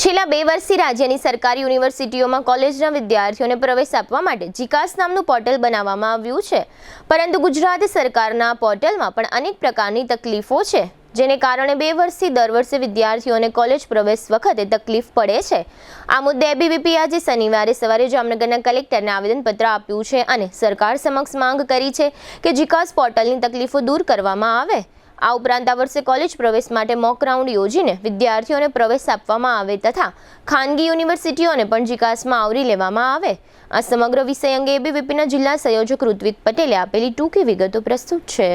છેલ્લા 2 વર્ષથી રાજ્યની સરકારી યુનિવર્સિટીઓમાં કોલેજના વિદ્યાર્થીઓને પ્રવેશ આપવા માટે જીકાસ નામનું પોર્ટલ બનાવવામાં આવ્યું છે, પરંતુ ગુજરાત સરકારના પોર્ટલમાં પણ અનેક પ્રકારની તકલીફો છે, જેને કારણે 2 વર્ષથી દર વર્ષે વિદ્યાર્થીઓને કોલેજ પ્રવેશ વખતે તકલીફ પડે છે। આ મુદ્દે એબીવીપી આજે શનિવારે સવારે જામનગરના કલેક્ટરને આવેદનપત્ર આપ્યું છે અને સરકાર સમક્ષ માંગ કરી છે કે જીકાસ પોર્ટલની તકલીફો દૂર કરવામાં આવે। આ ઉપરાંત આ વર્ષે કોલેજ પ્રવેશ માટે મોક રાઉન્ડ યોજીને વિદ્યાર્થીઓને પ્રવેશ આપવામાં આવે તથા ખાનગી યુનિવર્સિટીઓને પણ જીકાસમાં આવરી લેવામાં આવે। આ સમગ્ર વિષય અંગે એબીવીપીના જિલ્લા સંયોજક ઋત્વિક પટેલે આપેલી ટૂંકી વિગતો પ્રસ્તુત છે।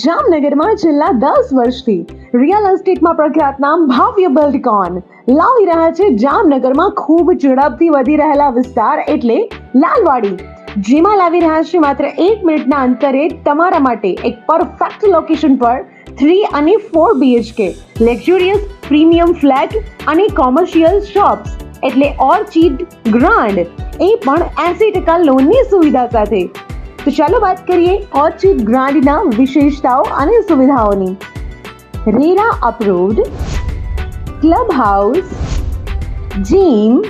જામનગરમાં છેલ્લા 10 વર્ષથી રિયલ એસ્ટેટમાં પ્રખ્યાત નામ ભવ્ય બિલ્ડકોન લાવી રહ્યા છે જામનગરમાં ખૂબ ઝડપથી વધી રહેલા વિસ્તાર એટલે લાલવાડી, જેમાં લાવી રહ્યા છે માત્ર 1 મિનિટના અંતરે તમારા માટે એક પરફેક્ટ લોકેશન પર 3 અને 4 BHK લક્ઝુરિયસ પ્રીમિયમ ફ્લેટ અને કોમર્શિયલ શોપ્સ એટલે ઓર્ચિડ ગ્રાન્ડ, એ પણ 80% લોનની સુવિધા સાથે। તો ચાલો વાત કરીએ ઓર્ચિડ ગ્રાન્ડના વિશેષતાઓ અને સુવિધાઓની। RERA approved, club house, gym,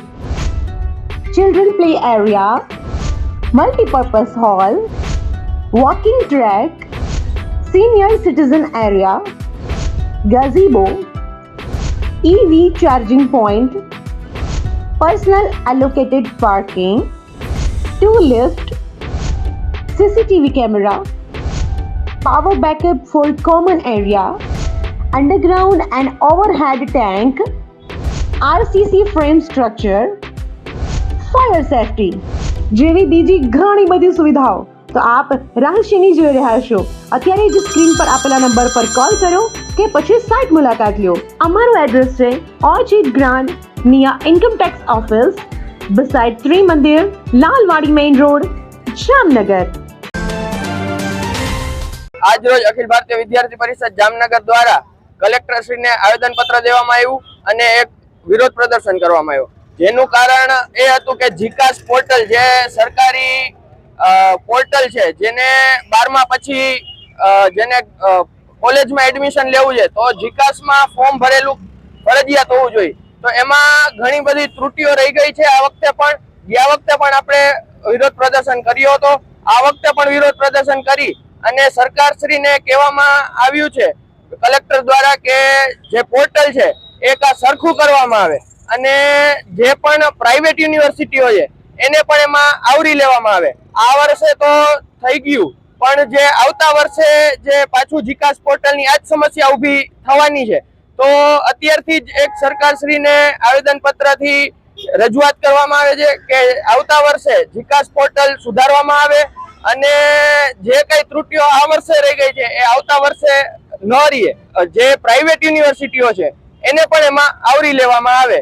children play area, multipurpose hall, walking track, senior citizen area, gazebo, EV charging point, personal allocated parking, 2 lift, CCTV camera, power backup for common area, underground and overhead tank, RCC frame structure, fire safety જેવી બીજી ઘણી બધી સુવિધાઓ તો આપ રાશિની જોઈ રહ્યા છો। અત્યારે જ સ્ક્રીન પર આપેલા નંબર પર કોલ કરો કે પછી સાઇટ મુલાકાત લો। અમારું એડ્રેસ છે orchid grand near income tax office, beside ત્રી મંદિર, લાલવાડી મેઇન રોડ, જામનગર। આજ રોજ અખિલ ભારતીય વિદ્યાર્થી પરિષદ જામનગર દ્વારા કલેક્ટરશ્રીને આવેદનપત્ર દેવામાં આવ્યું અને એક વિરોધ પ્રદર્શન કરવામાં આવ્યું, જેનું કારણ એ હતું કે જીકાસ પોર્ટલ જે સરકારી પોર્ટલ છે, જેને 12મા પછી જેને કોલેજમાં એડમિશન લેવું છે તો જીકાસમાં ફોર્મ ભરેલું ફરજિયાત હોવું જોઈએ, તો એમાં ઘણી બધી ત્રુટીઓ રહી ગઈ છે। આ વખતે પણ ગયા વખતે પણ આપણે વિરોધ પ્રદર્શન કર્યો હતો, આ વખતે પણ વિરોધ પ્રદર્શન કરી અને સરકારશ્રીને કહેવામાં આવ્યું છે કલેક્ટર દ્વારા કે જે પોર્ટલ છે એ સરખું કરવામાં આવે અને જે પણ પ્રાઇવેટ યુનિવર્સિટીઓ છે એને પણ એમાં આવરી લેવામાં આવે। આ વર્ષે તો થઈ ગયું, પણ જે આવતા વર્ષે જે પાછું જીકાસ પોર્ટલની આ જ સમસ્યા ઊભી થવાની છે, તો અત્યારથી જ એક સરકારશ્રીને આવેદનપત્રથી રજૂઆત કરવામાં આવે છે કે આવતા વર્ષે જીકાસ પોર્ટલ સુધારવામાં આવે અને જે કઈ ત્રુટીઓ આ વર્ષે રહી ગઈ છે એ આવતા વર્ષે ન રહે, જે પ્રાઇવેટ યુનિવર્સિટીઓ છે એને પણ એમાં આવરી લેવામાં આવે।